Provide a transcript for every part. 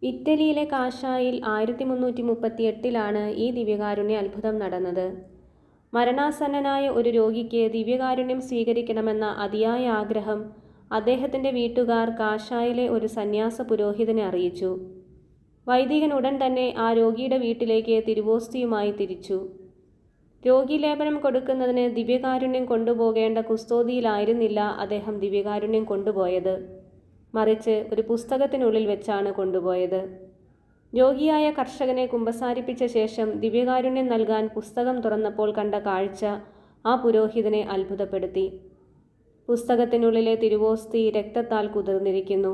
ഇറ്റലിയിലെ കാശായിൽ 1338 ഈ ദിവ്യകാരുണ്യ അത്ഭുതം നടന്നത്. മരണാസന്നനായ ഒരു രോഗിക്ക് ദിവ്യകാരുണ്യം സ്വീകരിക്കണമെന്ന അതിയായ ആഗ്രഹം അദ്ദേഹത്തിൻ്റെ വീട്ടുകാർ കാശായിലെ ഒരു സന്യാസ പുരോഹിതനെ അറിയിച്ചു. വൈദികൻ ഉടൻ തന്നെ ആ രോഗിയുടെ വീട്ടിലേക്ക് തിരുവോസ്തിയുമായി തിരിച്ചു. രോഗീലേപനം കൊടുക്കുന്നതിന് ദിവ്യകാരുണ്യം കൊണ്ടുപോകേണ്ട കുസ്തോദിയിലായിരുന്നില്ല അദ്ദേഹം ദിവ്യകാരുണ്യം കൊണ്ടുപോയത്, മറിച്ച് ഒരു പുസ്തകത്തിനുള്ളിൽ വെച്ചാണ് കൊണ്ടുപോയത്. രോഗിയായ കർഷകനെ കുമ്പസാരിപ്പിച്ച ശേഷം ദിവ്യകാരുണ്യം നൽകാൻ പുസ്തകം തുറന്നപ്പോൾ കണ്ട കാഴ്ച ആ പുരോഹിതനെ അത്ഭുതപ്പെടുത്തി. പുസ്തകത്തിനുള്ളിലെ തിരുവോസ്തി രക്തത്താൽ കുതിർന്നിരിക്കുന്നു.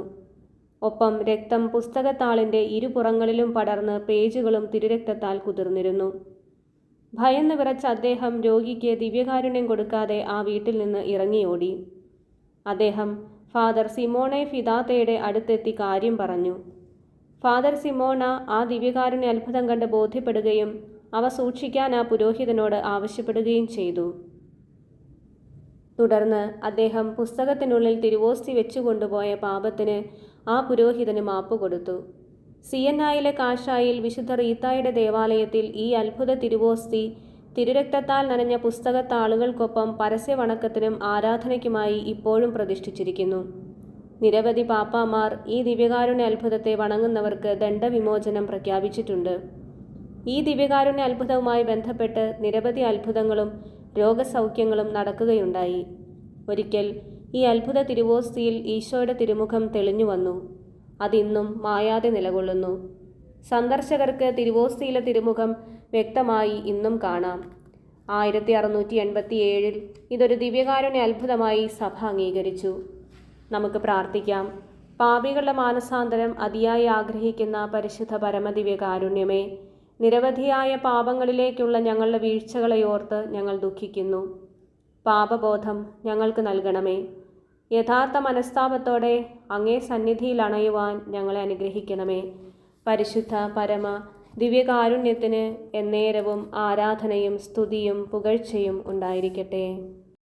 ഒപ്പം രക്തം പുസ്തകത്താളിൻ്റെ ഇരുപുറങ്ങളിലും പടർന്ന് പേജുകളും തിരുരക്തത്താൽ കുതിർന്നിരുന്നു. ഭയന്ന് വിറച്ച അദ്ദേഹം രോഗിക്ക് ദിവ്യകാരുണ്യം കൊടുക്കാതെ ആ വീട്ടിൽ നിന്ന് ഇറങ്ങിയോടി. അദ്ദേഹം ഫാദർ സിമോണെ ഫിദാത്തയുടെ അടുത്തെത്തി കാര്യം പറഞ്ഞു. ഫാദർ സിമോണ ആ ദിവ്യകാരുണ്യ അത്ഭുതം കണ്ട് ബോധ്യപ്പെടുകയും അവ സൂക്ഷിക്കാൻ ആ പുരോഹിതനോട് ആവശ്യപ്പെടുകയും ചെയ്തു. തുടർന്ന് അദ്ദേഹം പുസ്തകത്തിനുള്ളിൽ തിരുവോസ്തി വെച്ചുകൊണ്ടുപോയ പാപത്തിന് ആ പുരോഹിതന് മാപ്പ് കൊടുത്തു. സിയന്നായിലെ കാശായിൽ വിശുദ്ധ റീത്തായുടെ ദേവാലയത്തിൽ ഈ അത്ഭുത തിരുവോസ്തി തിരുരക്തത്താൽ നനഞ്ഞ പുസ്തകത്താളുകൾക്കൊപ്പം പരസ്യവണക്കത്തിനും ആരാധനയ്ക്കുമായി ഇപ്പോഴും പ്രതിഷ്ഠിച്ചിരിക്കുന്നു. നിരവധി പാപ്പാമാർ ഈ ദിവ്യകാരുണ്യ അത്ഭുതത്തെ വണങ്ങുന്നവർക്ക് ദണ്ഡവിമോചനം പ്രഖ്യാപിച്ചിട്ടുണ്ട്. ഈ ദിവ്യകാരുണ്യ അത്ഭുതവുമായി ബന്ധപ്പെട്ട് നിരവധി അത്ഭുതങ്ങളും രോഗസൗഖ്യങ്ങളും നടക്കുകയുണ്ടായി. ഒരിക്കൽ ഈ അത്ഭുത തിരുവോസ്തിയിൽ ഈശോയുടെ തിരുമുഖം തെളിഞ്ഞു വന്നു. അതിന്നും മായാതെ നിലകൊള്ളുന്നു. സന്ദർശകർക്ക് തിരുവോസ്തിയിലെ തിരുമുഖം വ്യക്തമായി ഇന്നും കാണാം. 1687 ഇതൊരു ദിവ്യകാരുണ്യ അത്ഭുതമായി സഭ അംഗീകരിച്ചു. നമുക്ക് പ്രാർത്ഥിക്കാം. പാപികളുടെ മാനസാന്തരം അതിയായി ആഗ്രഹിക്കുന്ന പരിശുദ്ധ പരമദിവ്യകാരുണ്യമേ, നിരവധിയായ പാപങ്ങളിലേക്കുള്ള ഞങ്ങളുടെ വീഴ്ചകളെ ഓർത്ത് ഞങ്ങൾ ദുഃഖിക്കുന്നു. പാപബോധം ഞങ്ങൾക്ക് നൽകണമേ. യഥാർത്ഥ മനസ്താപത്തോടെ അങ്ങേ സന്നിധിയിൽ അണയുവാൻ ഞങ്ങളെ അനുഗ്രഹിക്കണമേ. പരിശുദ്ധ പരമ ദിവ്യകാരുണ്യത്തിന് എന്നേരവും ആരാധനയും സ്തുതിയും പുകഴ്ചയും ഉണ്ടായിരിക്കട്ടെ.